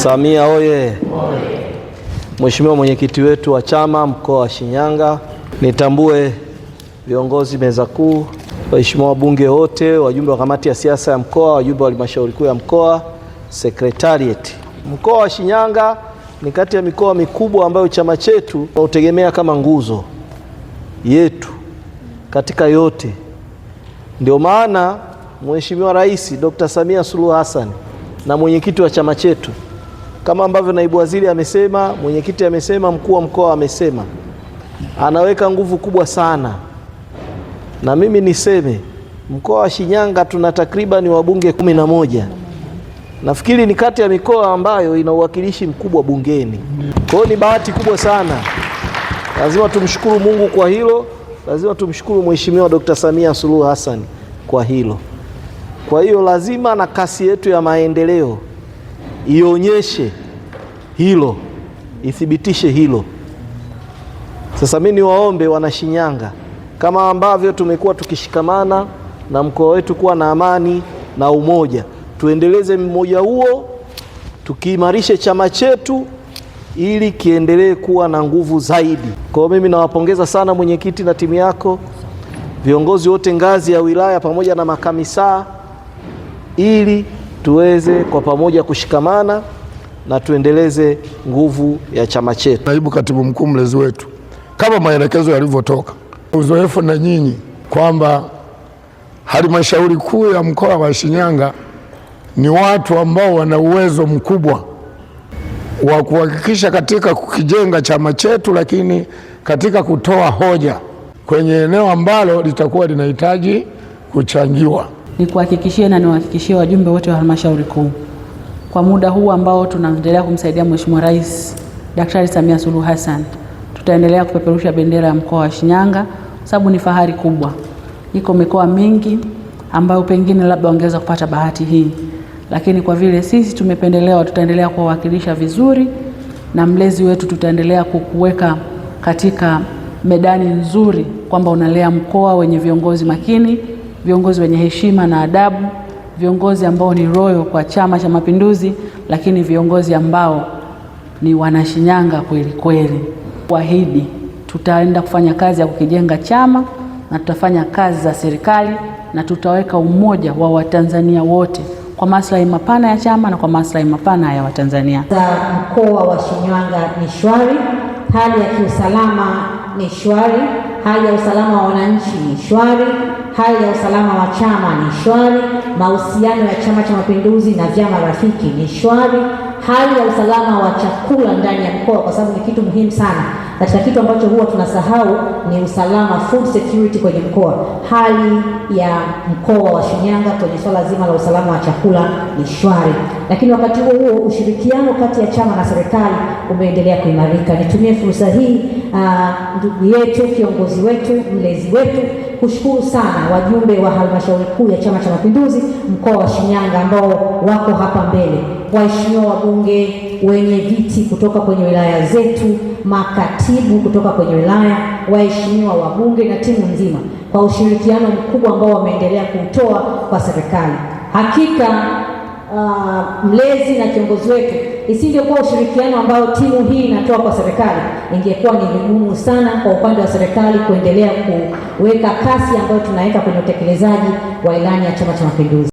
Samia oye! Mheshimiwa mwenyekiti wetu wa chama mkoa wa Shinyanga, nitambue viongozi meza kuu, waheshimiwa wabunge wote, wajumbe wa kamati ya siasa ya mkoa, wajumbe wa halmashauri kuu ya mkoa, secretariat. Mkoa wa Shinyanga ni kati ya mikoa mikubwa ambayo chama chetu tunautegemea kama nguzo yetu katika yote. Ndio maana Mheshimiwa Rais Dr. Samia Suluhu Hassan na mwenyekiti wa chama chetu, kama ambavyo naibu waziri amesema, mwenyekiti amesema, mkuu wa mkoa amesema, anaweka nguvu kubwa sana. Na mimi niseme mkoa wa Shinyanga tuna takriban wabunge 11. Nafikiri ni kati ya mikoa ambayo ina uwakilishi mkubwa bungeni. Kwa hiyo ni bahati kubwa sana. Lazima tumshukuru Mungu kwa hilo. Lazima tumshukuru Mheshimiwa Dr. Samia Suluhu Hassan kwa hilo. Kwa hiyo lazima na kasi yetu ya maendeleo ionyeshe hilo, ithibitishe hilo. Sasa mimi niwaombe wana Shinyanga, kama ambavyo tumekuwa tukishikamana na mkoa wetu kuwa na amani na umoja, tuendeleze mmoja huo, tukiimarishe chama chetu ili kiendelee kuwa na nguvu zaidi. Kwa mimi nawapongeza sana mwenyekiti na timu yako, viongozi wote ngazi ya wilaya pamoja na makamisa, ili tuweze kwa pamoja kushikamana na tuendeleze nguvu ya chama chetu. Naibu katibu mkuu mlezi wetu, kama maelekezo yalivyotoka, uzoefu na nyinyi kwamba halmashauri kuu ya mkoa wa Shinyanga ni watu ambao wana uwezo mkubwa wa kuhakikisha katika kukijenga chama chetu, lakini katika kutoa hoja kwenye eneo ambalo litakuwa linahitaji kuchangiwa. Nikuhakikishie na niwahakikishie wajumbe wote wa halmashauri kuu, kwa muda huu ambao tunaendelea kumsaidia Mheshimiwa Rais Daktari Samia Suluhu Hassan, tutaendelea kupeperusha bendera ya mkoa wa Shinyanga, sababu ni fahari kubwa. Iko mikoa mingi ambayo pengine labda ongeza kupata bahati hii, lakini kwa vile sisi tumependelewa, tutaendelea kuwakilisha vizuri, na mlezi wetu tutaendelea kukuweka katika medani nzuri, kwamba unalea mkoa wenye viongozi makini, viongozi wenye heshima na adabu, viongozi ambao ni royo kwa Chama cha Mapinduzi, lakini viongozi ambao ni wanashinyanga kweli kweli. Kuahidi tutaenda kufanya kazi ya kukijenga chama, na tutafanya kazi za serikali, na tutaweka umoja wa Watanzania wote kwa maslahi mapana ya chama na kwa maslahi mapana ya Watanzania. Mkoa wa Shinyanga ni shwari, hali ya kiusalama ni shwari, hali ya usalama wa wananchi ni shwari, hali ya usalama wa chama ni shwari, mahusiano ya Chama cha Mapinduzi na vyama rafiki ni shwari, hali ya usalama wa chakula ndani ya mkoa, kwa sababu ni kitu muhimu sana. Katika kitu ambacho huwa tunasahau ni usalama, food security kwenye mkoa. Hali ya mkoa wa Shinyanga kwenye swala zima la usalama wa chakula ni shwari. Lakini wakati huo huo ushirikiano kati ya chama na serikali umeendelea kuimarika. Nitumie fursa hii ndugu yetu, kiongozi wetu, mlezi wetu, kushukuru sana wajumbe wa halmashauri kuu ya Chama cha Mapinduzi mkoa wa Shinyanga ambao wako hapa mbele, waheshimiwa wabunge, wenye viti kutoka kwenye wilaya zetu, makatibu kutoka kwenye wilaya, waheshimiwa wabunge na timu nzima, kwa ushirikiano mkubwa ambao wameendelea kutoa kwa serikali. Hakika mlezi na kiongozi wetu, isingekuwa ushirikiano ambao timu hii inatoa kwa serikali, ingekuwa ni vigumu sana kwa upande wa serikali kuendelea kuweka kasi ambayo tunaweka kwenye utekelezaji wa ilani ya Chama cha Mapinduzi.